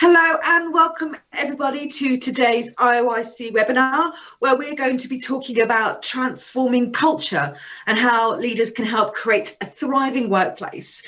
Hello and welcome everybody to today's IOIC webinar, where we're going to be talking about transforming culture and how leaders can help create a thriving workplace.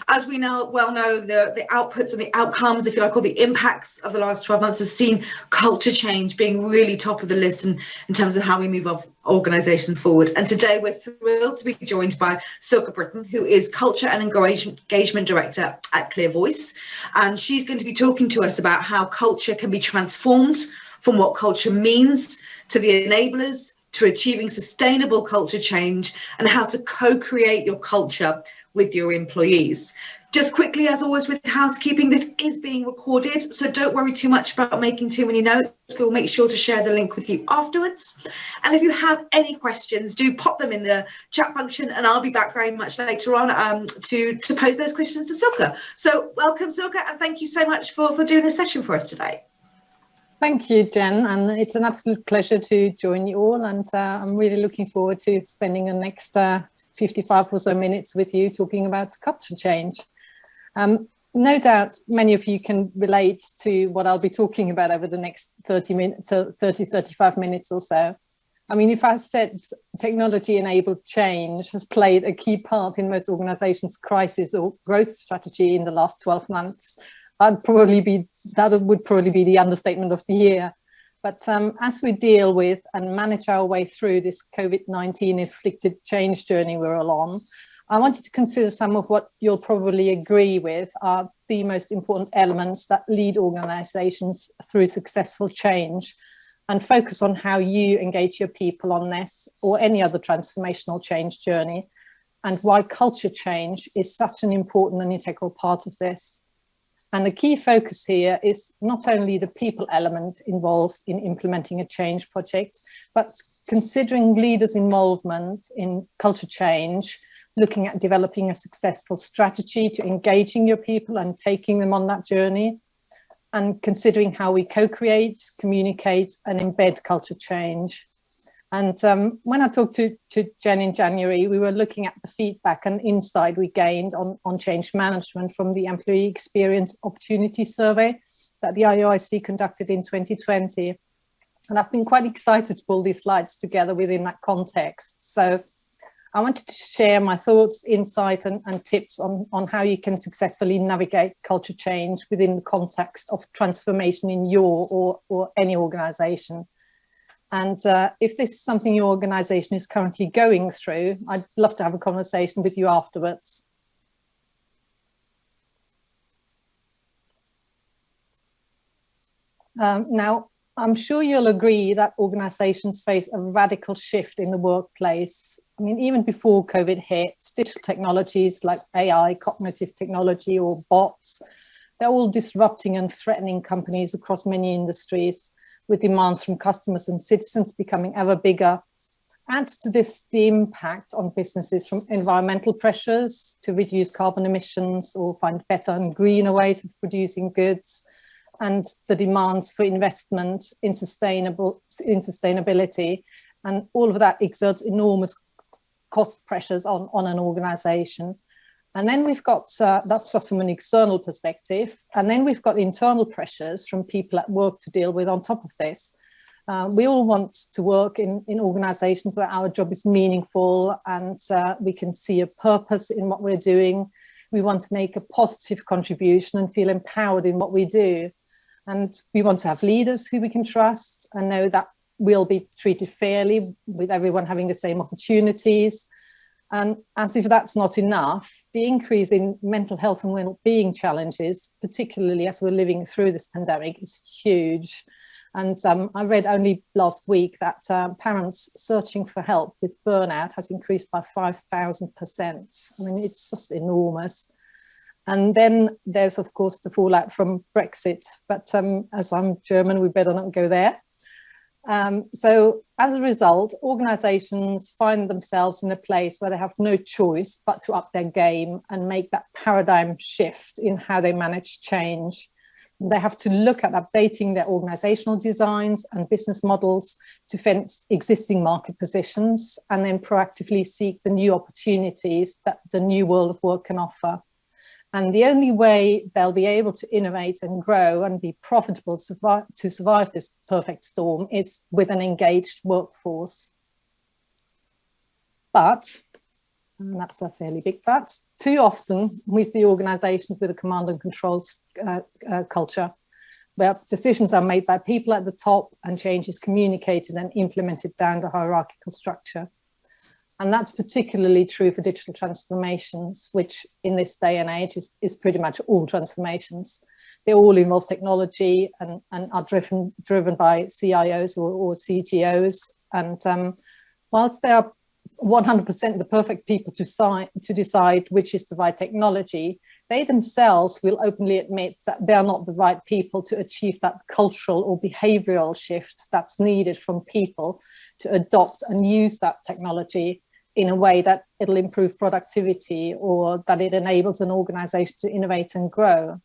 As we now well know, the outputs and the outcomes, if you like, or the impacts of the last 12 months has seen culture change being really top of the list in terms of how we move our organisations forward. And today we're thrilled to be joined by Silke Britton, who is Culture and Engagement Director at Clear Voice. And she's going to be talking to us about how culture can be transformed from what culture means to the enablers to achieving sustainable culture change and how to co-create your culture with your employees. Just quickly, as always with housekeeping, this is being recorded, so don't worry too much about making too many notes. We'll make sure to share the link with you afterwards. And if you have any questions, do pop them in the chat function and I'll be back very much later on to pose those questions to Silke. So welcome, Silke, and thank you so much for doing this session for us today. Thank you, Jen, and it's an absolute pleasure to join you all, and I'm really looking forward to spending the next 55 or so minutes with you talking about culture change. No doubt many of you can relate to what I'll be talking about over the next 35 minutes or so. I mean, if I said technology-enabled change has played a key part in most organizations' crisis or growth strategy in the last 12 months, that would probably be the understatement of the year. But as we deal with and manage our way through this COVID-19 inflicted change journey we're all on, I wanted to consider some of what you'll probably agree with are the most important elements that lead organizations through successful change, and focus on how you engage your people on this or any other transformational change journey, and why culture change is such an important and integral part of this. And the key focus here is not only the people element involved in implementing a change project, but considering leaders' involvement in culture change, looking at developing a successful strategy to engaging your people and taking them on that journey, and considering how we co-create, communicate, and embed culture change. And when I talked to Jen in January, we were looking at the feedback and insight we gained on change management from the Employee Experience Opportunity Survey that the IOIC conducted in 2020. And I've been quite excited to pull these slides together within that context. So I wanted to share my thoughts, insight, and tips on how you can successfully navigate culture change within the context of transformation in your or any organization. And if this is something your organization is currently going through, I'd love to have a conversation with you afterwards. Now, I'm sure you'll agree that organizations face a radical shift in the workplace. I mean, even before COVID hit, digital technologies like AI, cognitive technology, or bots, they're all disrupting and threatening companies across many industries, with demands from customers and citizens becoming ever bigger. Add to this the impact on businesses from environmental pressures to reduce carbon emissions or find better and greener ways of producing goods, and the demands for investment in sustainability. And all of that exerts enormous cost pressures on an organization. And then we've got, that's just from an external perspective, and then we've got internal pressures from people at work to deal with on top of this. We all want to work in organizations where our job is meaningful and we can see a purpose in what we're doing. We want to make a positive contribution and feel empowered in what we do. And we want to have leaders who we can trust and know that we'll be treated fairly, with everyone having the same opportunities. And as if that's not enough, the increase in mental health and well-being challenges, particularly as we're living through this pandemic, is huge. And I read only last week that parents searching for help with burnout has increased by 5,000%. I mean, it's just enormous. And then there's, of course, the fallout from Brexit. But as I'm German, we better not go there. So as a result, organizations find themselves in a place where they have no choice but to up their game and make that paradigm shift in how they manage change. They have to look at updating their organizational designs and business models to fence existing market positions and then proactively seek the new opportunities that the new world of work can offer. And the only way they'll be able to innovate and grow and be profitable to survive this perfect storm is with an engaged workforce. But, and that's a fairly big but, too often we see organizations with a command and control culture, where decisions are made by people at the top and change is communicated and implemented down the hierarchical structure. And that's particularly true for digital transformations, which in this day and age is pretty much all transformations. They all involve technology and are driven by CIOs or CTOs. And whilst they are 100% the perfect people to decide which is the right technology, they themselves will openly admit that they are not the right people to achieve that cultural or behavioral shift that's needed from people to adopt and use that technology in a way that it'll improve productivity or that it enables an organization to innovate and grow.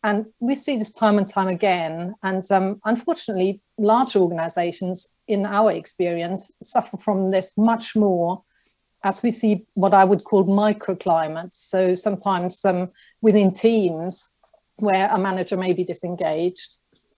And we see this time and time again. And unfortunately, large organizations, in our experience, suffer from this much more as we see what I would call microclimates. So sometimes within teams where a manager may be disengaged.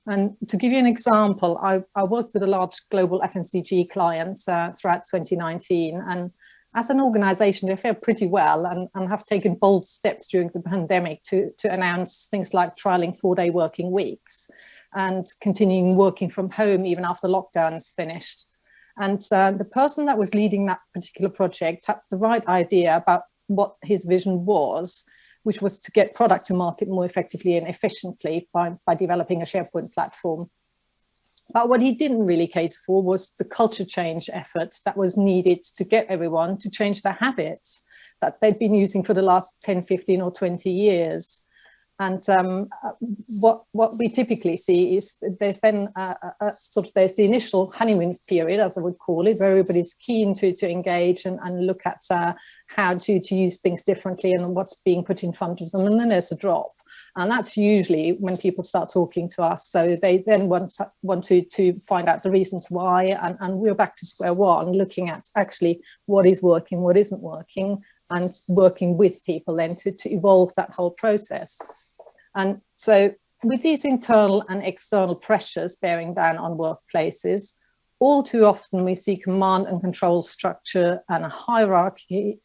And to give you an example, I worked with a large global FMCG client throughout 2019. And as an organization, they fared pretty well and have taken bold steps during the pandemic to announce things like trialing 4-day working weeks and continuing working from home even after lockdowns finished. And the person that was leading that particular project had the right idea about what his vision was, which was to get product to market more effectively and efficiently by developing a SharePoint platform. But what he didn't really cater for was the culture change efforts that was needed to get everyone to change their habits that they'd been using for the last 10, 15 or 20 years. And what we typically see is there's been there's the initial honeymoon period, as I would call it, where everybody's keen to engage and look at how to use things differently and what's being put in front of them. And then there's a drop. And that's usually when people start talking to us. So they then want to find out the reasons why. And we're back to square one, looking at actually what is working, what isn't working, and working with people then to evolve that whole process. And so with these internal and external pressures bearing down on workplaces, all too often we see command and control structure and a hierarchy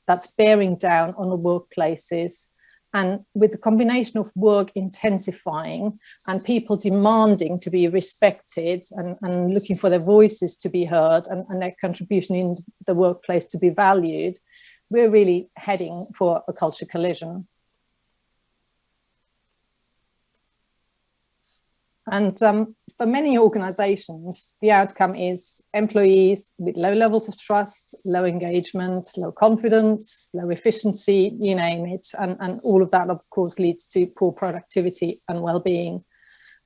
that's bearing down on the workplaces. And with the combination of work intensifying and people demanding to be respected and looking for their voices to be heard and their contribution in the workplace to be valued, we're really heading for a culture collision. And for many organizations, the outcome is employees with low levels of trust, low engagement, low confidence, low efficiency, you name it. And all of that, of course, leads to poor productivity and well-being.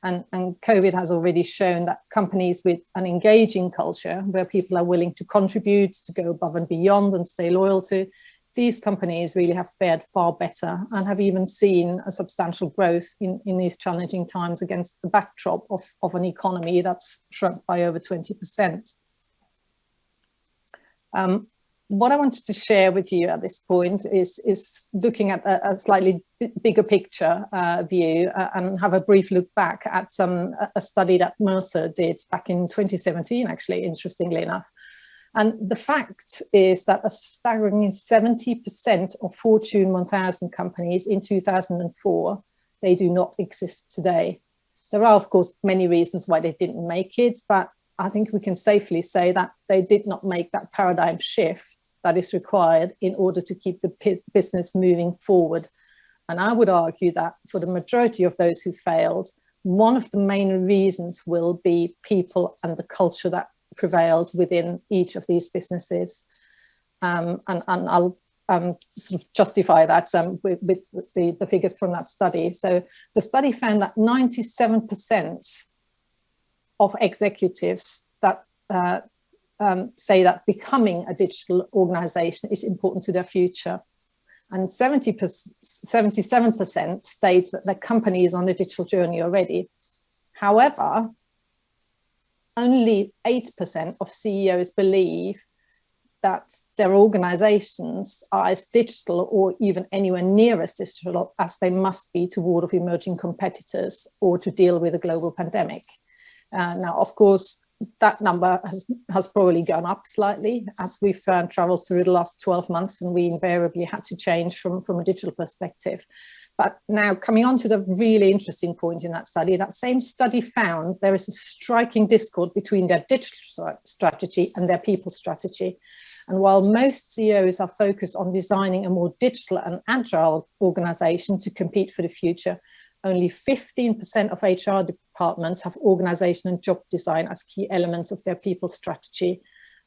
And COVID has already shown that companies with an engaging culture, where people are willing to contribute, to go above and beyond and stay loyal to, these companies really have fared far better and have even seen a substantial growth in these challenging times against the backdrop of an economy that's shrunk by over 20%. What I wanted to share with you at this point is looking at a slightly bigger picture view and have a brief look back at a study that Mercer did back in 2017, actually, interestingly enough. And the fact is that a staggering 70% of Fortune 1000 companies in 2004, they do not exist today. There are, of course, many reasons why they didn't make it, but I think we can safely say that they did not make that paradigm shift that is required in order to keep the business moving forward. And I would argue that for the majority of those who failed, one of the main reasons will be people and the culture that prevailed within each of these businesses. And I'll sort of justify that with the figures from that study. So the study found that 97% of executives that say that becoming a digital organization is important to their future. And 77% states that their company is on a digital journey already. However, only 8% of CEOs believe that their organizations are as digital or even anywhere near as digital as they must be to ward off emerging competitors or to deal with a global pandemic. Now, of course, that number has probably gone up slightly as we've traveled through the last 12 months, and we invariably had to change from a digital perspective. But now, coming on to the really interesting point in that study, that same study found there is a striking discord between their digital strategy and their people strategy. And while most CEOs are focused on designing a more digital and agile organization to compete for the future, only 15% of HR departments have organization and job design as key elements of their people strategy.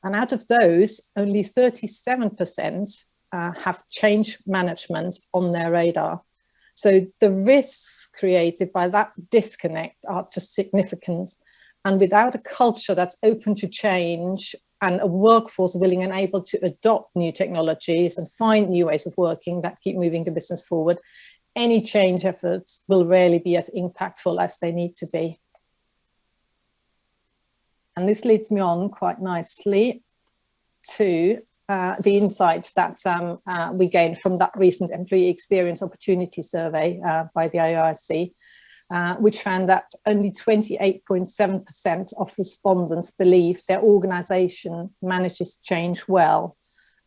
And out of those, only 37% have change management on their radar. So the risks created by that disconnect are just significant. And without a culture that's open to change and a workforce willing and able to adopt new technologies and find new ways of working that keep moving the business forward, any change efforts will rarely be as impactful as they need to be. And this leads me on quite nicely to the insights that we gained from that recent employee experience opportunity survey by the IOIC, which found that only 28.7% of respondents believe their organization manages change well.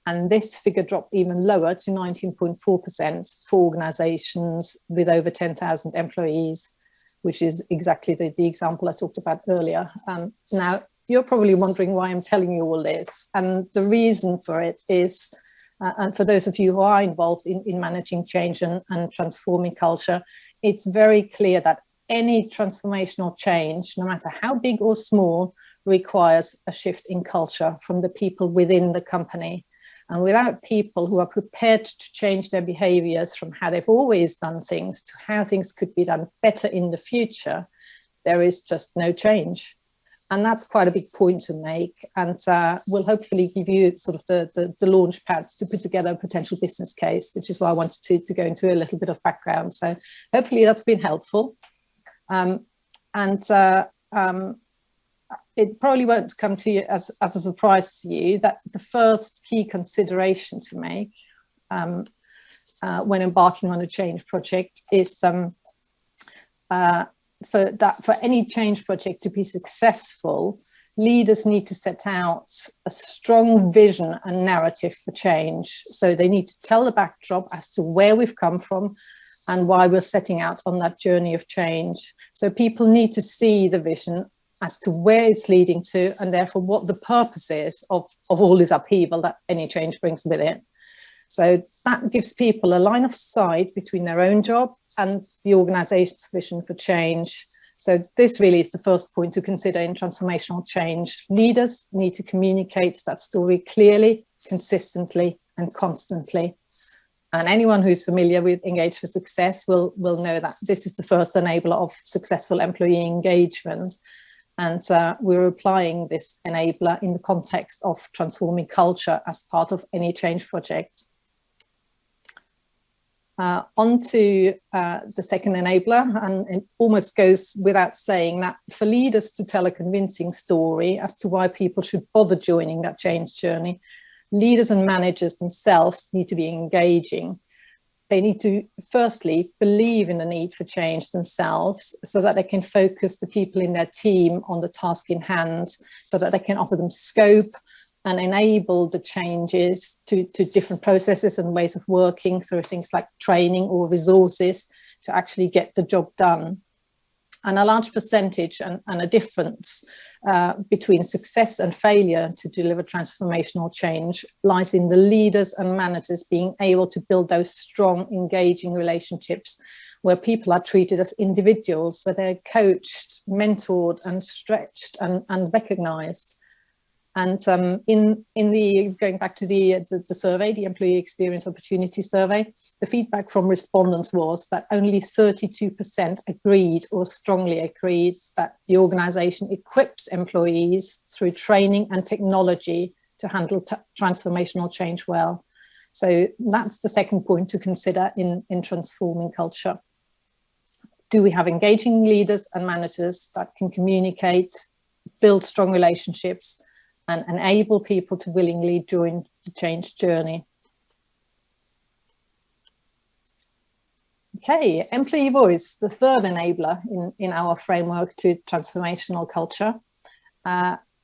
And this figure dropped even lower to 19.4% for organizations with over 10,000 employees, which is exactly the example I talked about earlier. Now, you're probably wondering why I'm telling you all this. And the reason for it is, and for those of you who are involved in managing change and transforming culture, it's very clear that any transformational change, no matter how big or small, requires a shift in culture from the people within the company. And without people who are prepared to change their behaviors from how they've always done things to how things could be done better in the future, there is just no change. And that's quite a big point to make. And we'll hopefully give you sort of the launch pads to put together a potential business case, which is why I wanted to go into a little bit of background. So hopefully that's been helpful. It probably won't come to you as a surprise to you that the first key consideration to make when embarking on a change project is for any change project to be successful, leaders need to set out a strong vision and narrative for change. So they need to tell the backdrop as to where we've come from and why we're setting out on that journey of change. So people need to see the vision as to where it's leading to, and therefore what the purpose is of all this upheaval that any change brings with it. So that gives people a line of sight between their own job and the organization's vision for change. So this really is the first point to consider in transformational change. Leaders need to communicate that story clearly, consistently, and constantly. And anyone who's familiar with Engage for Success will know that this is the first enabler of successful employee engagement. And we're applying this enabler in the context of transforming culture as part of any change project. On to the second enabler, and it almost goes without saying that for leaders to tell a convincing story as to why people should bother joining that change journey, leaders and managers themselves need to be engaging. They need to firstly believe in the need for change themselves so that they can focus the people in their team on the task in hand, so that they can offer them scope and enable the changes to different processes and ways of working through things like training or resources to actually get the job done. And a large percentage and a difference between success and failure to deliver transformational change lies in the leaders and managers being able to build those strong, engaging relationships where people are treated as individuals, where they're coached, mentored, and stretched and recognized. And in the going back to the survey, the Employee Experience Opportunity Survey, the feedback from respondents was that only 32% agreed or strongly agreed that the organisation equips employees through training and technology to handle transformational change well. So that's the second point to consider in transforming culture. Do we have engaging leaders and managers that can communicate, build strong relationships, and enable people to willingly join the change journey. Okay, employee voice, the third enabler in our framework to transformational culture.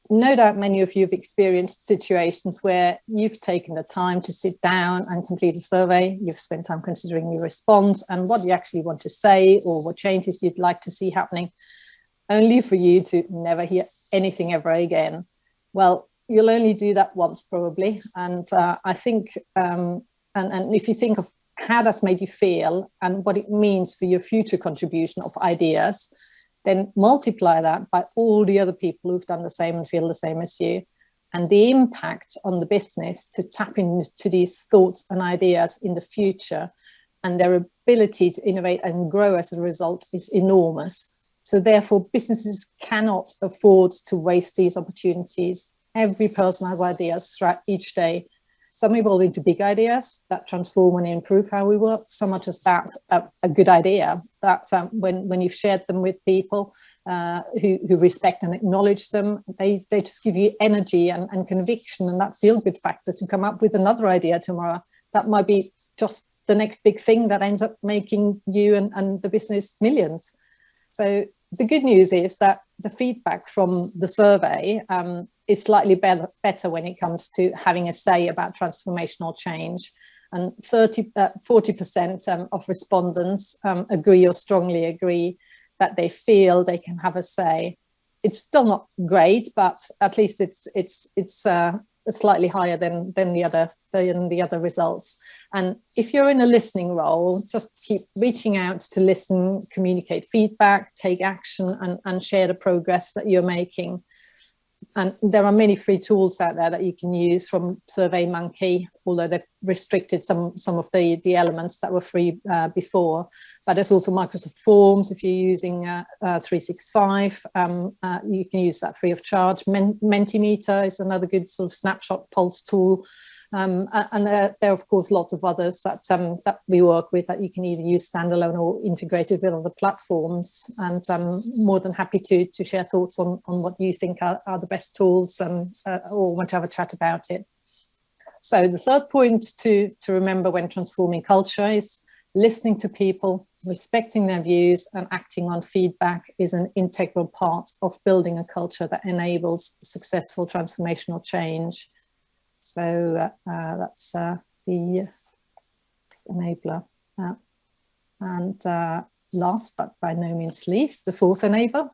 No doubt many of you have experienced situations where you've taken the time to sit down and complete a survey. You've spent time considering your response and what you actually want to say or what changes you'd like to see happening, only for you to never hear anything ever again. Well, you'll only do that once probably. And I think, and if you think of how that's made you feel and what it means for your future contribution of ideas, then multiply that by all the other people who've done the same and feel the same as you. And the impact on the business to tap into these thoughts and ideas in the future and their ability to innovate and grow as a result is enormous. So therefore, businesses cannot afford to waste these opportunities. Every person has ideas throughout each day. Some evolve into big ideas that transform and improve how we work. Some are just that a good idea that when you've shared them with people who respect and acknowledge them, they just give you energy and conviction and that feel-good factor to come up with another idea tomorrow. That might be just the next big thing that ends up making you and the business millions. So the good news is that the feedback from the survey is slightly better when it comes to having a say about transformational change. And 40% of respondents agree or strongly agree that they feel they can have a say. It's still not great, but at least it's slightly higher than the other results. And if you're in a listening role, just keep reaching out to listen, communicate feedback, take action, and share the progress that you're making. And there are many free tools out there that you can use from SurveyMonkey, although they've restricted some of the elements that were free before. But there's also Microsoft Forms. If you're using 365, you can use that free of charge. Mentimeter is another good sort of snapshot pulse tool. And there are, of course, lots of others that we work with that you can either use standalone or integrated with other platforms. And I'm more than happy to share thoughts on what you think are the best tools or want to have a chat about it. So the third point to remember when transforming culture is listening to people, respecting their views and acting on feedback is an integral part of building a culture that enables successful transformational change. So that's the enabler. And last but by no means least, the fourth enabler,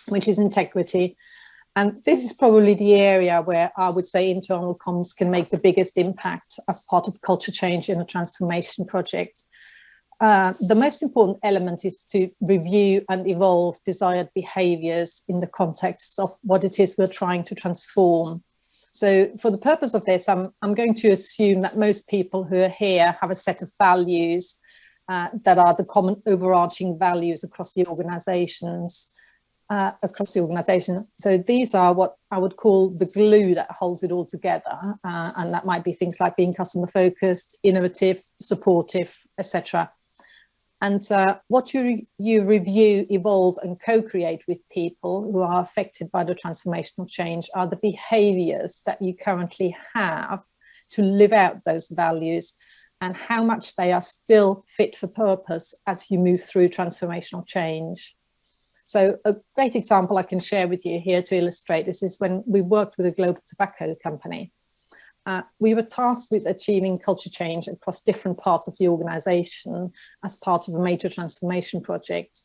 which is integrity. And this is probably the area where I would say internal comms can make the biggest impact as part of culture change in a transformation project. The most important element is to review and evolve desired behaviours in the context of what it is we're trying to transform. So for the purpose of this, I'm going to assume that most people who are here have a set of values that are the common overarching values across the organisations. So these are what I would call the glue that holds it all together. And that might be things like being customer focused, innovative, supportive, etc. And what you review, evolve and co-create with people who are affected by the transformational change are the behaviours that you currently have to live out those values and how much they are still fit for purpose as you move through transformational change. So a great example I can share with you here to illustrate this is when we worked with a global tobacco company. We were tasked with achieving culture change across different parts of the organisation as part of a major transformation project.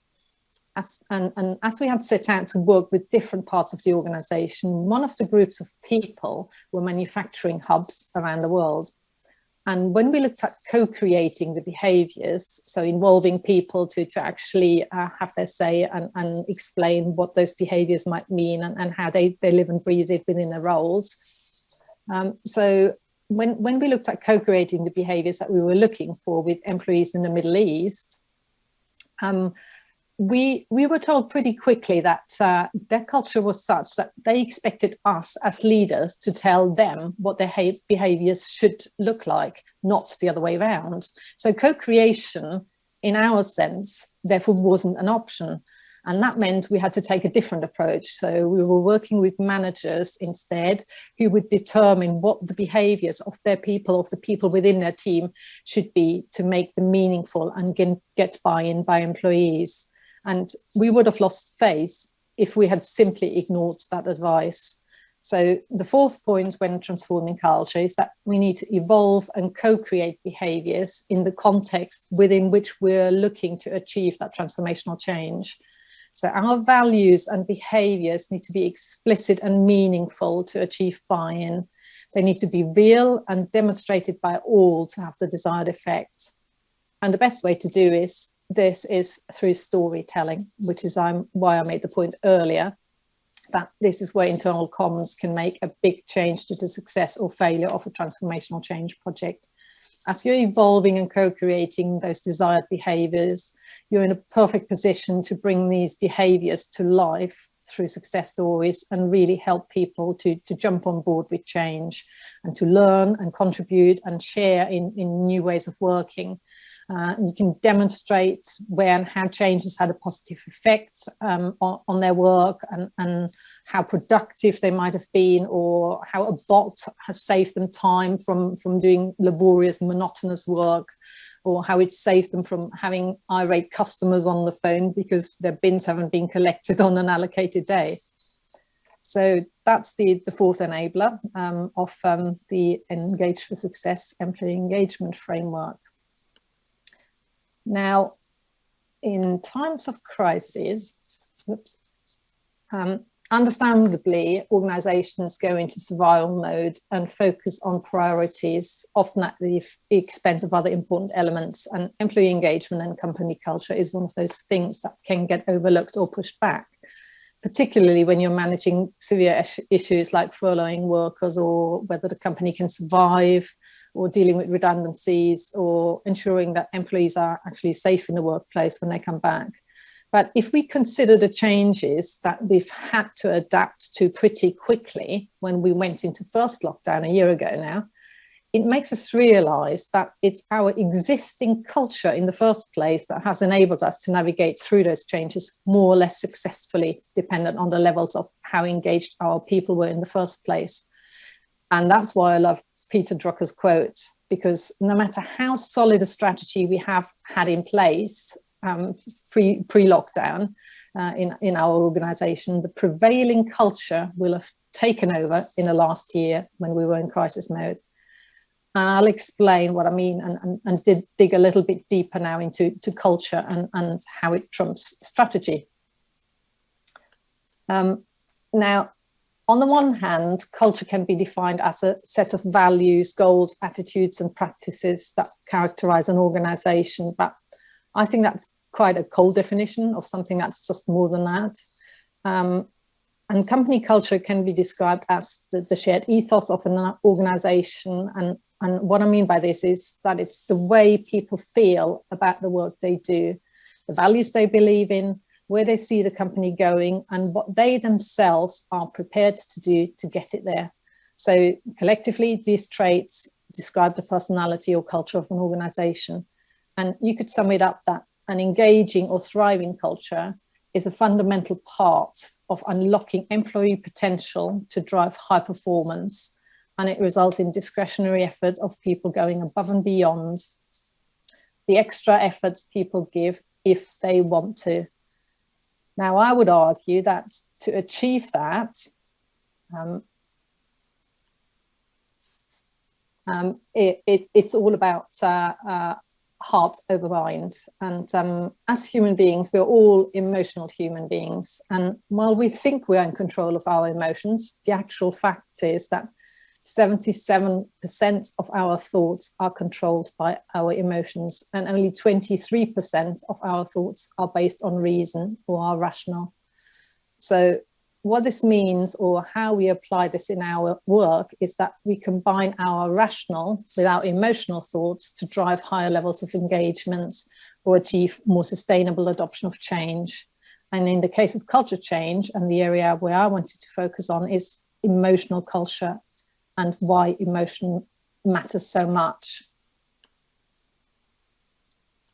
And as we had set out to work with different parts of the organisation, one of the groups of people were manufacturing hubs around the world. And when we looked at co-creating the behaviours, so involving people to actually have their say and explain what those behaviours might mean and how they live and breathe it within their roles. So when we looked at co-creating the behaviours that we were looking for with employees in the Middle East, we were told pretty quickly that their culture was such that they expected us as leaders to tell them what their behaviours should look like, not the other way around. So co-creation, in our sense, therefore wasn't an option. And that meant we had to take a different approach. So we were working with managers instead, who would determine what the behaviors of their people, of the people within their team, should be to make them meaningful and get buy-in by employees. And we would have lost face if we had simply ignored that advice. So the fourth point when transforming culture is that we need to evolve and co-create behaviors in the context within which we're looking to achieve that transformational change. So our values and behaviors need to be explicit and meaningful to achieve buy-in. They need to be real and demonstrated by all to have the desired effect. And the best way to do this is through storytelling, which is why I made the point earlier, that this is where internal comms can make a big change to the success or failure of a transformational change project. As you're evolving and co-creating those desired behaviors, you're in a perfect position to bring these behaviors to life through success stories and really help people to jump on board with change and to learn and contribute and share in new ways of working. You can demonstrate where and how change has had a positive effect on their work and how productive they might have been, or how a bot has saved them time from doing laborious, monotonous work, or how it's saved them from having irate customers on the phone because their bins haven't been collected on an allocated day. So that's the fourth enabler of the Engage for Success employee engagement framework. Now, in times of crisis, understandably, organizations go into survival mode and focus on priorities, often at the expense of other important elements. And employee engagement and company culture is one of those things that can get overlooked or pushed back, particularly when you're managing severe issues like furloughing workers, or whether the company can survive, or dealing with redundancies, or ensuring that employees are actually safe in the workplace when they come back. But if we consider the changes that we've had to adapt to pretty quickly when we went into first lockdown a year ago now, it makes us realize that it's our existing culture in the first place that has enabled us to navigate through those changes more or less successfully, dependent on the levels of how engaged our people were in the first place. And that's why I love Peter Drucker's quote, because no matter how solid a strategy we have had in place pre-lockdown in our organization, the prevailing culture will have taken over in the last year when we were in crisis mode. And I'll explain what I mean and dig a little bit deeper now into culture and how it trumps strategy. Now, on the one hand, culture can be defined as a set of values, goals, attitudes, and practices that characterize an organization. But I think that's quite a cold definition of something that's just more than that. And company culture can be described as the shared ethos of an organization. And what I mean by this is that it's the way people feel about the work they do, the values they believe in, where they see the company going, and what they themselves are prepared to do to get it there. So collectively, these traits describe the personality or culture of an organization. And you could sum it up that an engaging or thriving culture is a fundamental part of unlocking employee potential to drive high performance. And it results in discretionary effort of people going above and beyond the extra efforts people give if they want to. Now, I would argue that to achieve that, it's all about heart over mind. And as human beings, we're all emotional human beings. And while we think we're in control of our emotions, the actual fact is that 77% of our thoughts are controlled by our emotions, and only 23% of our thoughts are based on reason or are rational. So what this means, or how we apply this in our work, is that we combine our rational with our emotional thoughts to drive higher levels of engagement or achieve more sustainable adoption of change. And in the case of culture change, and the area where I wanted to focus on is emotional culture and why emotion matters so much.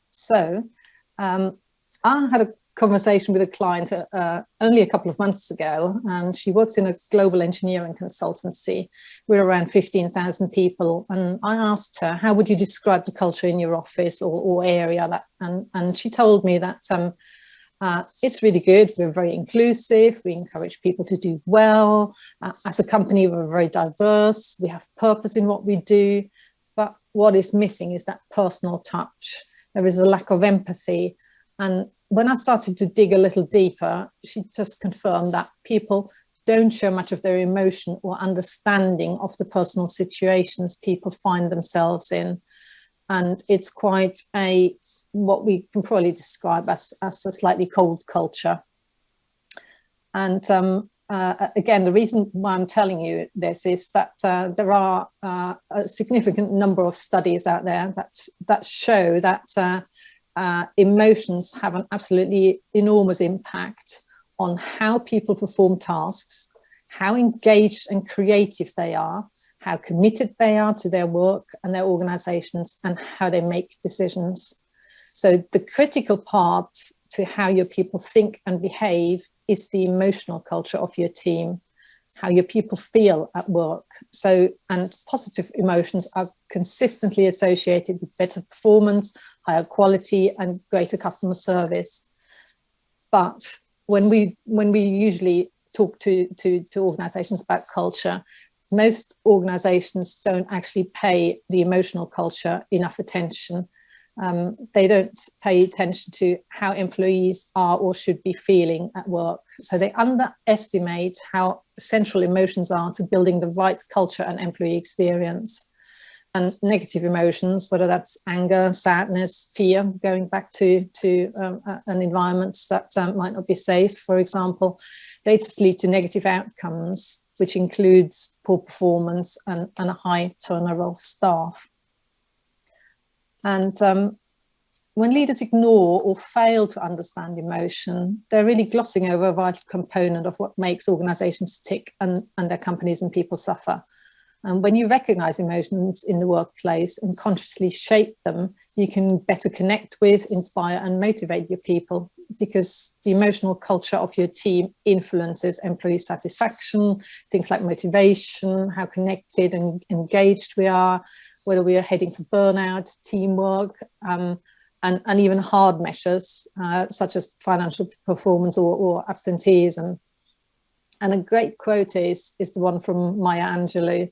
So I had a conversation with a client only a couple of months ago, and she works in a global engineering consultancy. We're around 15,000 people, and I asked her, how would you describe the culture in your office or area? And she told me that it's really good. We're very inclusive. We encourage people to do well. As a company, we're very diverse. We have purpose in what we do. But what is missing is that personal touch. There is a lack of empathy. And when I started to dig a little deeper, she just confirmed that people don't show much of their emotion or understanding of the personal situations people find themselves in. And it's quite what we can probably describe as a slightly cold culture. And again, the reason why I'm telling you this is that there are a significant number of studies out there that show that emotions have an absolutely enormous impact on how people perform tasks, how engaged and creative they are, how committed they are to their work and their organizations, and how they make decisions. So the critical part to how your people think and behave is the emotional culture of your team, how your people feel at work. So, and positive emotions are consistently associated with better performance, higher quality, and greater customer service. But when we usually talk to organizations about culture, most organizations don't actually pay the emotional culture enough attention. They don't pay attention to how employees are or should be feeling at work. So they underestimate how central emotions are to building the right culture and employee experience. And negative emotions, whether that's anger, sadness, fear, going back to an environment that might not be safe, for example, they just lead to negative outcomes, which includes poor performance and a high turnover of staff. And when leaders ignore or fail to understand emotion, they're really glossing over a vital component of what makes organizations tick and their companies and people suffer. And when you recognize emotions in the workplace and consciously shape them, you can better connect with, inspire, and motivate your people, because the emotional culture of your team influences employee satisfaction, things like motivation, how connected and engaged we are, whether we are heading for burnout, teamwork, and even hard measures such as financial performance or absenteeism. And a great quote is the one from Maya Angelou.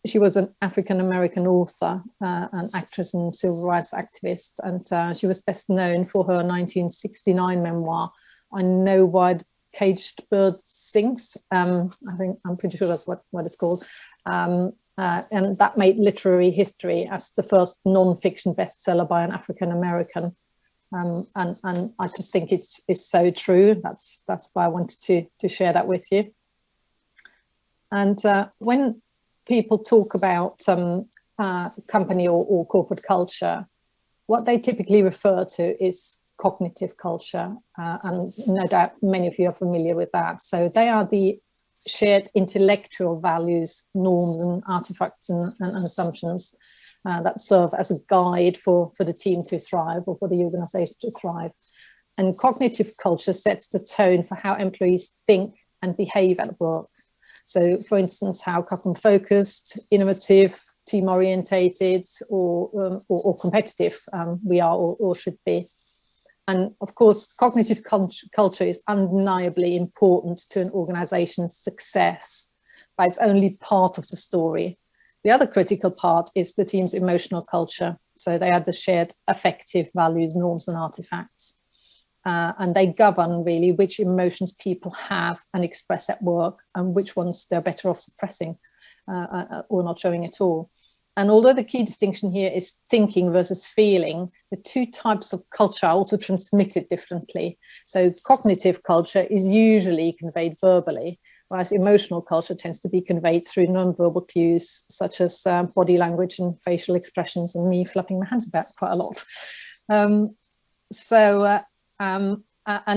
She was an African-American author, an actress and civil rights activist, and she was best known for her 1969 memoir, I Know Why the Caged Bird Sings. I'm pretty sure that's what it's called. And that made literary history as the first non-fiction bestseller by an African-American. And I just think it's so true. That's why I wanted to share that with you. And when people talk about company or corporate culture, what they typically refer to is cognitive culture. And no doubt many of you are familiar with that. So they are the shared intellectual values, norms and artifacts and assumptions that serve as a guide for the team to thrive or for the organization to thrive. And cognitive culture sets the tone for how employees think and behave at work. So, for instance, how customer-focused, innovative, team-orientated, or competitive we are or should be. And of course, cognitive culture is undeniably important to an organization's success, but it's only part of the story. The other critical part is the team's emotional culture. So they are the shared affective values, norms, and artifacts. And they govern really which emotions people have and express at work and which ones they're better off suppressing or not showing at all. And although the key distinction here is thinking versus feeling, the two types of culture are also transmitted differently. So cognitive culture is usually conveyed verbally, whereas emotional culture tends to be conveyed through non-verbal cues, such as body language and facial expressions, and me flapping my hands about quite a lot. And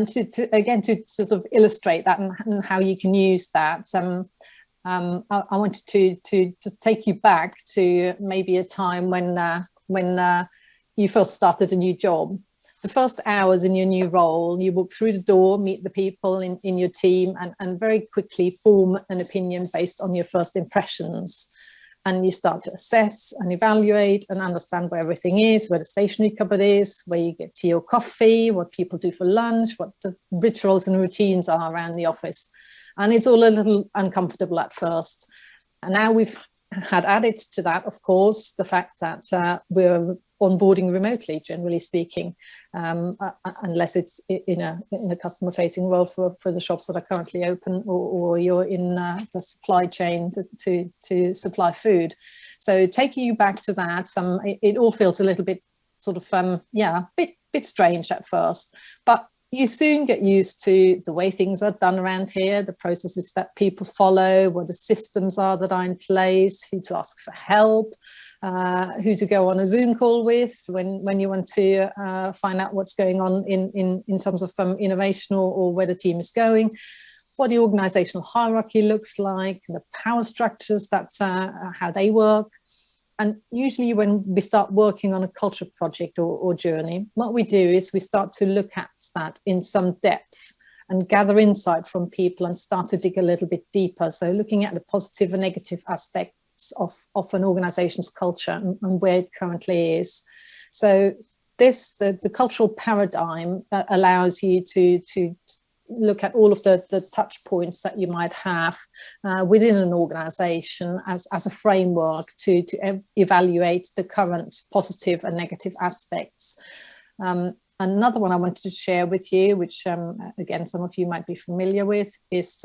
to sort of illustrate that and how you can use that, I wanted to take you back to maybe a time when you first started a new job. the first hours in your new role, you walk through the door, meet the people in your team, and very quickly form an opinion based on your first impressions. And you start to assess and evaluate and understand where everything is, where the stationery cupboard is, where you get tea or coffee, what people do for lunch, what the rituals and routines are around the office. And it's all a little uncomfortable at first. And now we've had added to that, of course, the fact that we're onboarding remotely, generally speaking, unless it's in a customer-facing role for the shops that are currently open, or you're in the supply chain to supply food. So taking you back to that, it all feels a little bit sort of, bit strange at first, but you soon get used to the way things are done around here, the processes that people follow, what the systems are that are in place, who to ask for help, who to go on a Zoom call with when you want to find out what's going on in terms of innovation or where the team is going, what the organizational hierarchy looks like, the power structures, that how they work. And usually when we start working on a culture project or journey, what we do is we start to look at that in some depth and gather insight from people and start to dig a little bit deeper. So looking at the positive and negative aspects of an organization's culture and where it currently is. So the cultural paradigm allows you to look at all of the touch points that you might have within an organization as a framework to evaluate the current positive and negative aspects. Another one I wanted to share with you, which again some of you might be familiar with, is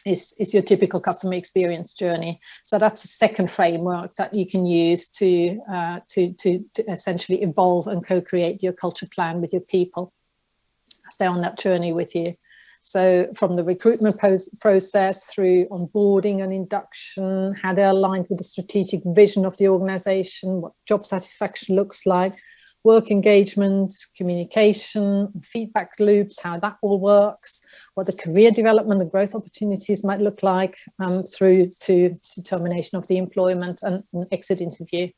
your typical customer experience journey. So that's a second framework that you can use to essentially evolve and co-create your culture plan with your people. Stay on that journey with you. So from the recruitment process through onboarding and induction, how they're aligned with the strategic vision of the organization, what job satisfaction looks like, work engagement, communication, feedback loops, how that all works, what the career development and growth opportunities might look like through to termination of the employment and exit interview.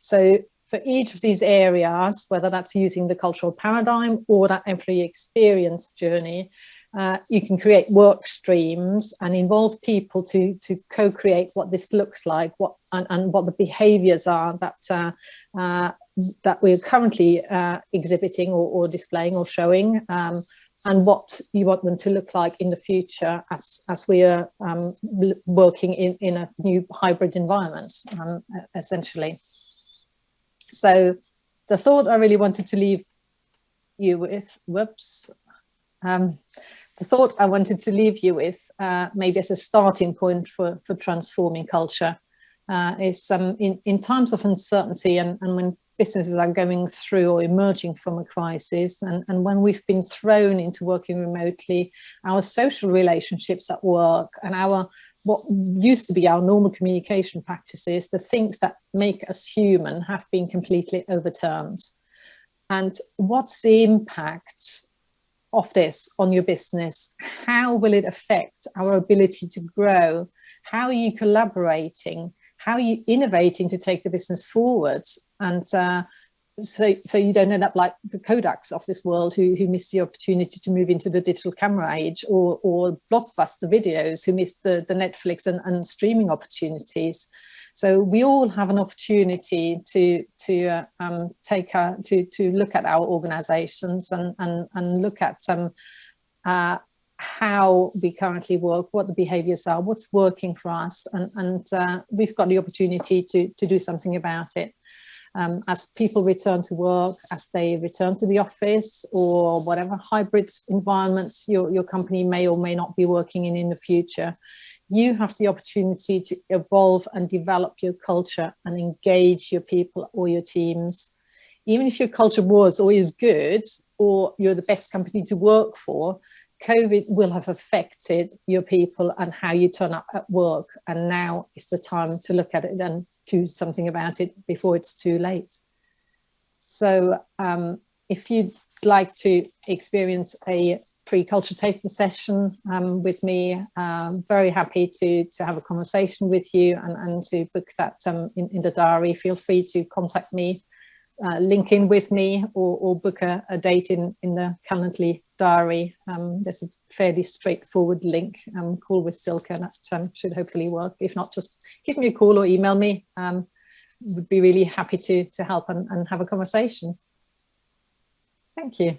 So for each of these areas, whether that's using the cultural paradigm or that employee experience journey, you can create work streams and involve people to co-create what this looks like, and what the behaviours are that we're currently exhibiting or displaying or showing, and what you want them to look like in the future as we are working in a new hybrid environment, essentially. So the thought I really wanted to leave you with, the thought I wanted to leave you with, maybe as a starting point for transforming culture, is in times of uncertainty and when businesses are going through or emerging from a crisis, and when we've been thrown into working remotely, our social relationships at work and what used to be our normal communication practices, the things that make us human, have been completely overturned. And what's the impact of this on your business? How will it affect our ability to grow? How are you collaborating? How are you innovating to take the business forward? And so you don't end up like the Kodaks of this world who miss the opportunity to move into the digital camera age, or Blockbuster videos who miss the Netflix and streaming opportunities. So we all have an opportunity to look at our organizations and look at how we currently work, what the behaviors are, what's working for us, and we've got the opportunity to do something about it. As people return to work, as they return to the office, or whatever hybrid environments your company may or may not be working in the future, you have the opportunity to evolve and develop your culture and engage your people or your teams. Even if your culture was or is good, or you're the best company to work for, COVID will have affected your people and how you turn up at work. And now is the time to look at it and do something about it before it's too late. So if you'd like to experience a free culture taster session with me, very happy to have a conversation with you and to book that in the diary. Feel free to contact me link in with me or book a date in the Calendly diary. There's a fairly straightforward link, Call with Silke, that should hopefully work. If not, just give me a call or email me. Would be really happy to help and have a conversation. Thank you.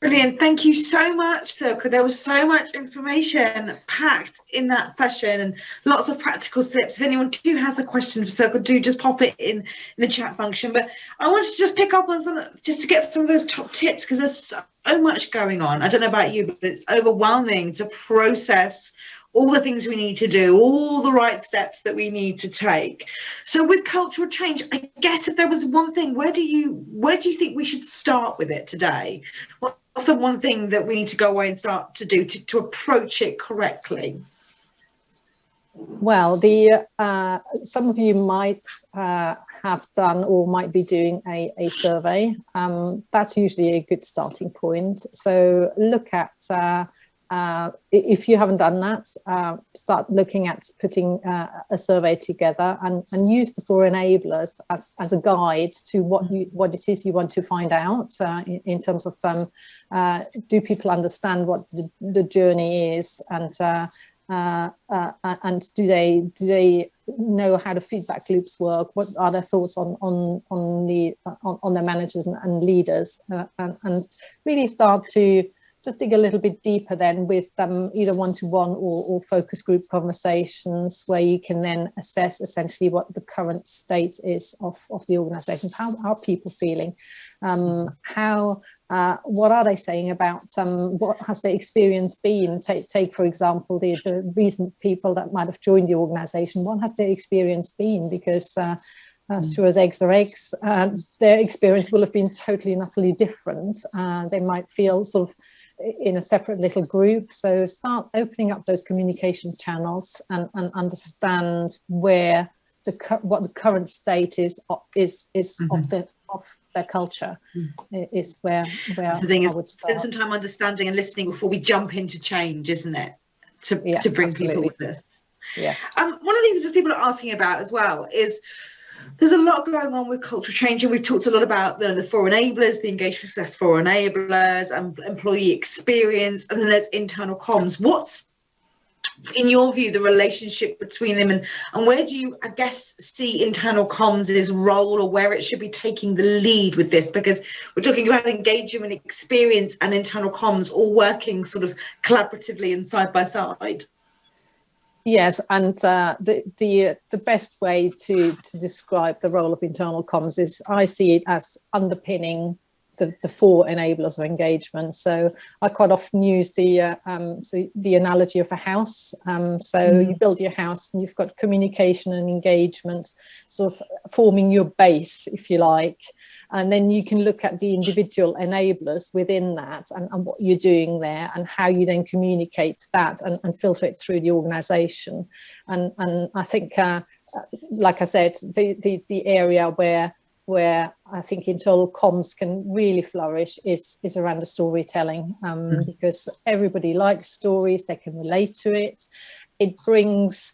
Brilliant. Thank you so much, Silke. There was so much information packed in that session and lots of practical tips. If anyone too has a question for Silke, do just pop it in the chat function. But I wanted to just pick up on some, just to get some of those top tips, because there's so much going on. I don't know about you, but it's overwhelming to process all the things we need to do, all the right steps that we need to take. So with cultural change, I guess if there was one thing, where do you think we should start with it today? What's the one thing that we need to go away and start to do to approach it correctly? Well, some of you might have done or might be doing a survey. That's usually a good starting point. So look at, if you haven't done that, start looking at putting a survey together and use the 4 enablers as a guide to what it is you want to find out in terms of do people understand what the journey is, and do they know how the feedback loops work? What are their thoughts on their managers and leaders, and really start to just dig a little bit deeper then with either one-to-one or focus group conversations, where you can then assess essentially what the current state is of the organizations. How are people feeling? What are they saying about what has their experience been? Take for example, the recent people that might have joined the organization. What has their experience been? Because as sure as eggs are eggs, their experience will have been totally and utterly different. They might feel sort of in a separate little group. So start opening up those communication channels and understand what the current state is of their culture. Is where the thing I would start. Spend some time understanding and listening before we jump into change, isn't it? To bring absolutely. people with us. Yeah. One of the things that people are asking about as well is, there's a lot going on with cultural change, and we've talked a lot about the 4 enablers, the engagement success 4 enablers, and employee experience, and then there's internal comms. What's, in your view, the relationship between them, and where do you, I guess, see internal comms' role, or where it should be taking the lead with this? Because we're talking about engagement, experience, and internal comms all working sort of collaboratively and side by side. Yes, and the best way to describe the role of internal comms is, I see it as underpinning the 4 enablers of engagement. So I quite often use the analogy of a house. You build your house and you've got communication and engagement sort of forming your base, if you like. And then you can look at the individual enablers within that and what you're doing there, and how you then communicate that and filter it through the organization. And I think, like I said, the area where I think internal comms can really flourish is around the storytelling, because everybody likes stories, they can relate to it. It brings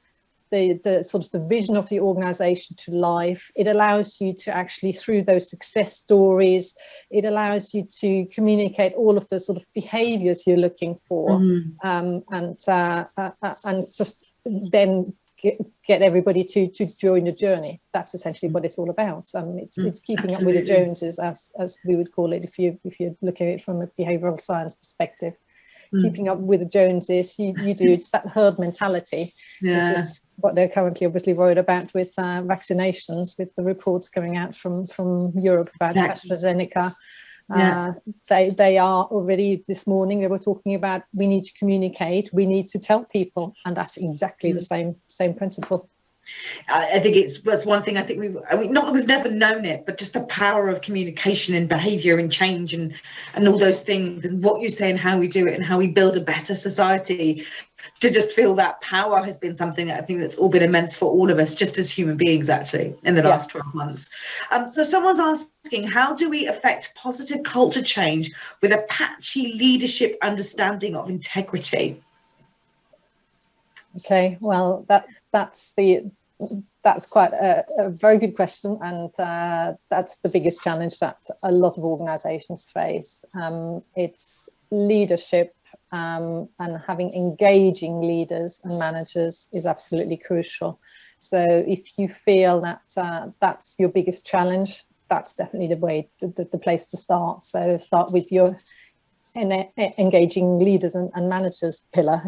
the sort of the vision of the organization to life. It allows you to actually, through those success stories, it allows you to communicate all of the sort of behaviors you're looking for, and just then get everybody to join the journey. That's essentially what it's all about. It's keeping up with the Joneses, as we would call it, if you're looking at it from a behavioral science perspective. Keeping up with the Joneses, you do, it's that herd mentality, which is what they're currently obviously worried about with vaccinations, with the reports coming out from Europe about AstraZeneca. They are already, this morning they were talking about, we need to communicate, we need to tell people, and that's exactly the same principle. I think that's one thing. I think we've never known it, but just the power of communication and behaviour and change and all those things, and what you say and how we do it and how we build a better society. To just feel that power has been something that I think that's all been immense for all of us, just as human beings, actually, in the last 12 months. So someone's asking, how do we affect positive culture change with a patchy leadership understanding of integrity? Okay, well, that's that's quite a very good question, and that's the biggest challenge that a lot of organizations face. It's leadership, and having engaging leaders and managers is absolutely crucial. So if you feel that that's your biggest challenge, that's definitely the place to start. So start with your engaging leaders and managers pillar,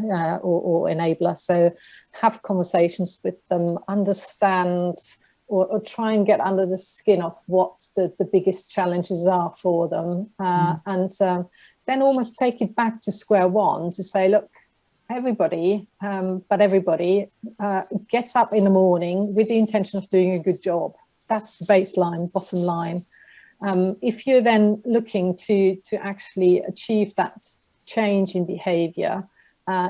or enabler. So have conversations with them, understand or try and get under the skin of what the biggest challenges are for them, and then almost take it back to square one to say, look, everybody gets up in the morning with the intention of doing a good job. That's the baseline, bottom line. If you're then looking to actually achieve that change in behavior,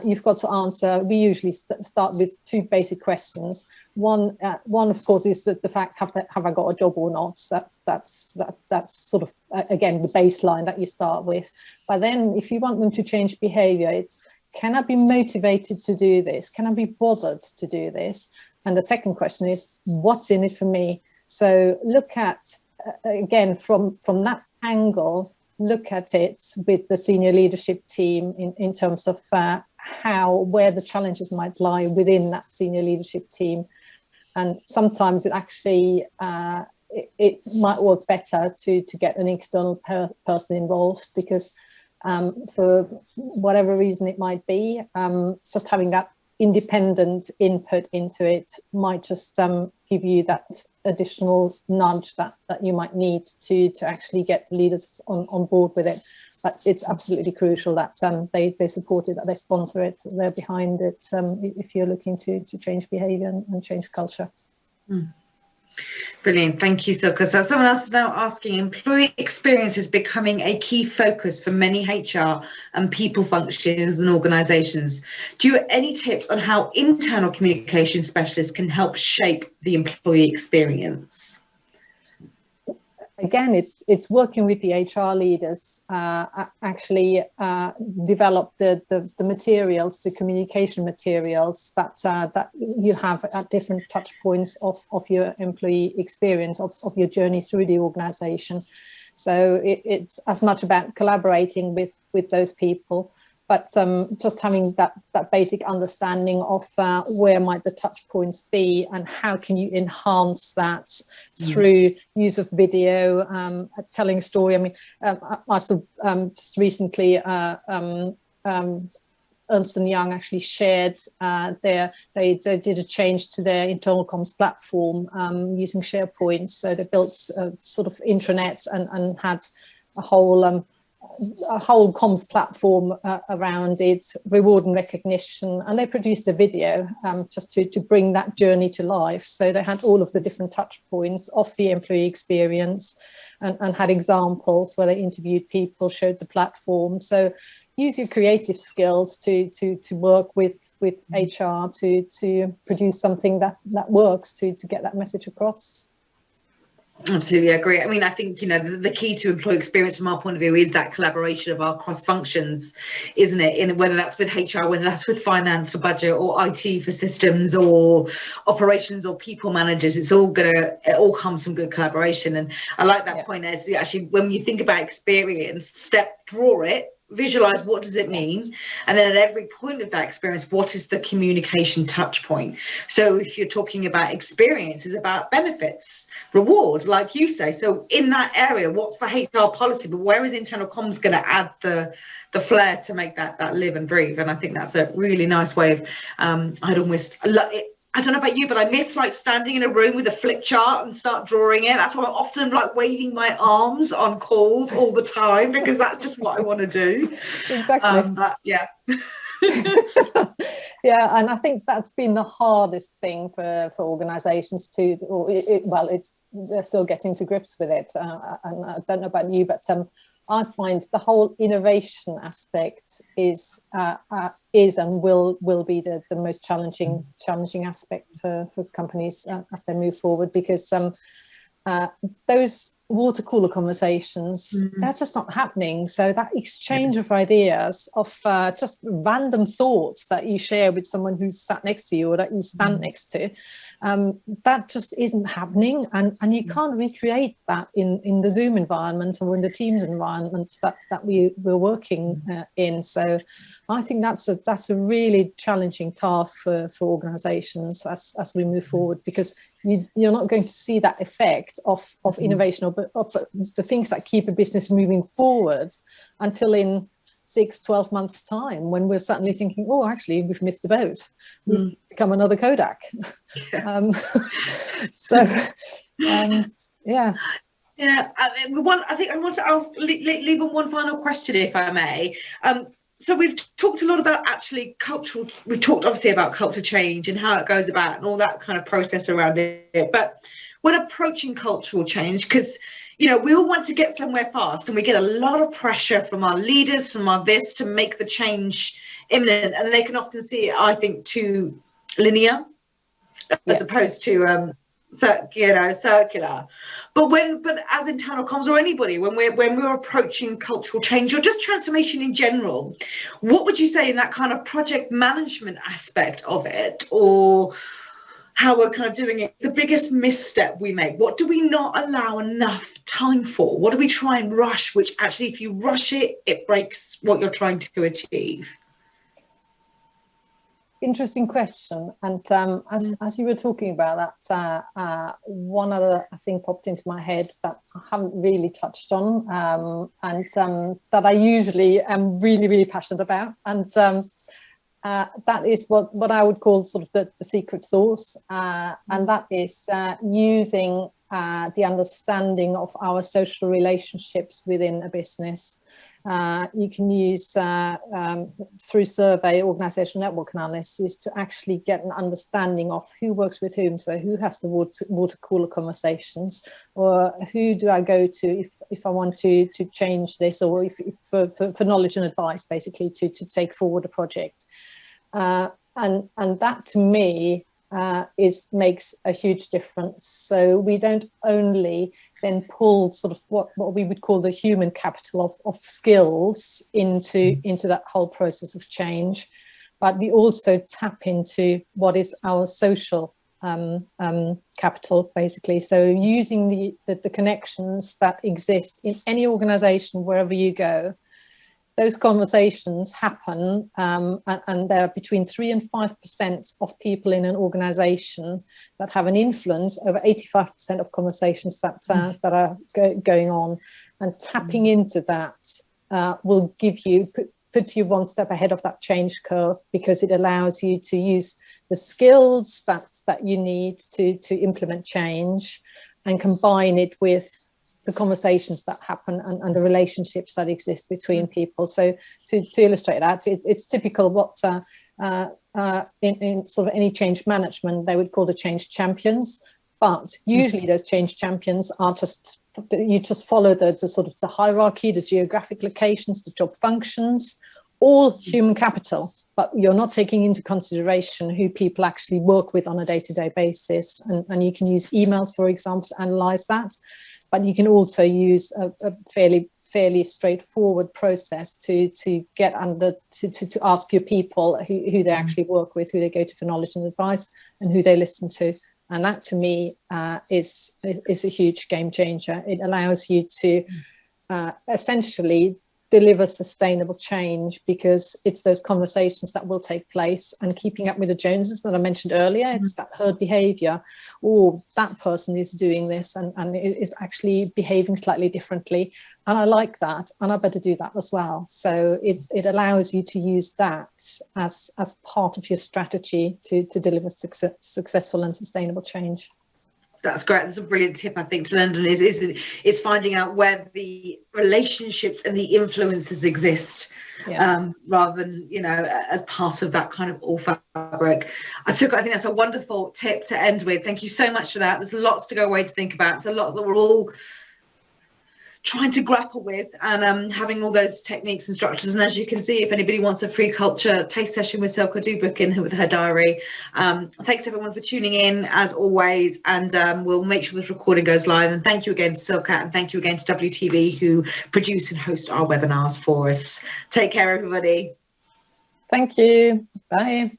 you've got to answer, we usually start with two basic questions. One of course, is the fact, have I got a job or not? That's sort of, again, the baseline that you start with. But then if you want them to change behavior, it's, can I be motivated to do this? Can I be bothered to do this? And the second question is, what's in it for me? So look at, again, from that angle, look at it with the senior leadership team in terms of where the challenges might lie within that senior leadership team. And sometimes it actually, it might work better to get an external person involved, because for whatever reason it might be, just having that independent input into it might just give you that additional nudge that you might need to actually get the leaders on board with it. But it's absolutely crucial that they support it, that they sponsor it, they're behind it, if you're looking to change behaviour and change culture. Brilliant, thank you, Silke. So someone else is now asking, employee experience is becoming a key focus for many HR and people functions and organisations. Do you have any tips on how internal communication specialists can help shape the employee experience? Again, it's working with the HR leaders, actually develop the materials, the communication materials that you have at different touch points of your employee experience, of your journey through the organization. So it's as much about collaborating with those people, but just having that basic understanding of where might the touch points be and how can you enhance that through use of video, telling a story. I mean, I saw just recently Ernst & Young actually shared they did a change to their internal comms platform using SharePoint. So they built a sort of intranet and had a whole comms platform around it, reward and recognition, and they produced a video just to bring that journey to life. So they had all of the different touch points of the employee experience and had examples where they interviewed people, showed the platform. So use your creative skills to work with HR to produce something that works to get that message across. Absolutely agree. I mean, I think, you know, the key to employee experience from our point of view is that collaboration of our cross functions, isn't it? In whether that's with HR, whether that's with finance for budget, or IT for systems, or operations, or people managers, it all comes from good collaboration. And I like that point, as actually, when you think about experience, draw it, visualize what does it mean, and then at every point of that experience, what is the communication touch point? So if you're talking about experience, it's about benefits, rewards, like you say. So in that area, what's the HR policy, but where is internal comms going to add the flair to make that live and breathe? And I think that's a really nice way of I don't know about you, but I miss like standing in a room with a flip chart and start drawing it. That's why I'm often like waving my arms on calls all the time, because that's just what I want to do. Exactly. But yeah. Yeah, and I think that's been the hardest thing for organisations to, they're still getting to grips with it. And I don't know about you, but I find the whole innovation aspect is and will be the most challenging aspect for companies as they move forward, because those water cooler conversations, they're just not happening. So that exchange of ideas, of just random thoughts that you share with someone who's sat next to you or that you stand next to, that just isn't happening. And you can't recreate that in the Zoom environment or in the Teams environments that we're working in. So I think that's a really challenging task for organizations as we move forward, because you're not going to see that effect of innovation or of the things that keep a business moving forward until in 6-12 months time, when we're suddenly thinking, oh, actually we've missed the boat, we've become another Kodak. Yeah. Yeah. I think I want to leave on one final question, if I may. So we've talked a lot about we've talked obviously about culture change and how it goes about and all that kind of process around it. But when approaching cultural change, because, we all want to get somewhere fast, and we get a lot of pressure from our leaders, from our this, to make the change imminent. And they can often see it, I think, too linear, as opposed to circular. But as internal comms or anybody, when we're approaching cultural change or just transformation in general, what would you say in that kind of project management aspect of it, or how we're kind of doing it, the biggest misstep we make? What do we not allow enough time for? What do we try and rush, which actually, if you rush it, it breaks what you're trying to achieve? Interesting question. And as you were talking about that, one other thing popped into my head that I haven't really touched on, and that I usually am really, really passionate about. And that is what I would call sort of the secret sauce. And that is using the understanding of our social relationships within a business. You can use through survey, organizational network analysis, to actually get an understanding of who works with whom. So who has the water cooler conversations, or who do I go to if I want to change this, or if for knowledge and advice, basically to take forward a project. And that to me makes a huge difference. So we don't only then pull sort of what we would call the human capital of skills into that whole process of change, but we also tap into what is our social capital, basically. So using the connections that exist in any organization, wherever you go. Those conversations happen, and there are between 3 and 5% of people in an organization that have an influence over 85% of conversations that are going on. And tapping into that will put you one step ahead of that change curve, because it allows you to use the skills that you need to implement change, and combine it with the conversations that happen and the relationships that exist between people. So to illustrate that, it's typical what in sort of any change management they would call the change champions, but usually those change champions are you just follow the sort of the hierarchy, the geographic locations, the job functions, all human capital, but you're not taking into consideration who people actually work with on a day-to-day basis. And you can use emails, for example, to analyze that. But you can also use a fairly straightforward process to get under to ask your people who they actually work with, who they go to for knowledge and advice, and who they listen to. And that, to me, is a huge game changer. It allows you to essentially deliver sustainable change, because it's those conversations that will take place. And keeping up with the Joneses that I mentioned earlier, it's that herd behavior. Oh, that person is doing this and is actually behaving slightly differently, and I like that, and I better do that as well. So it allows you to use that as part of your strategy to deliver successful and sustainable change. That's great. That's a brilliant tip, I think, to London is finding out where the relationships and the influences exist, rather than, as part of that kind of all fabric. I think that's a wonderful tip to end with. Thank you so much for that. There's lots to go away to think about. It's a lot that we're all trying to grapple with, and having all those techniques and structures. And as you can see, if anybody wants a free culture taste session with Silke, do book in with her diary. Thanks everyone for tuning in as always, and we'll make sure this recording goes live. And thank you again to Silke, and thank you again to WTV, who produce and host our webinars for us. Take care, everybody. Thank you. Bye.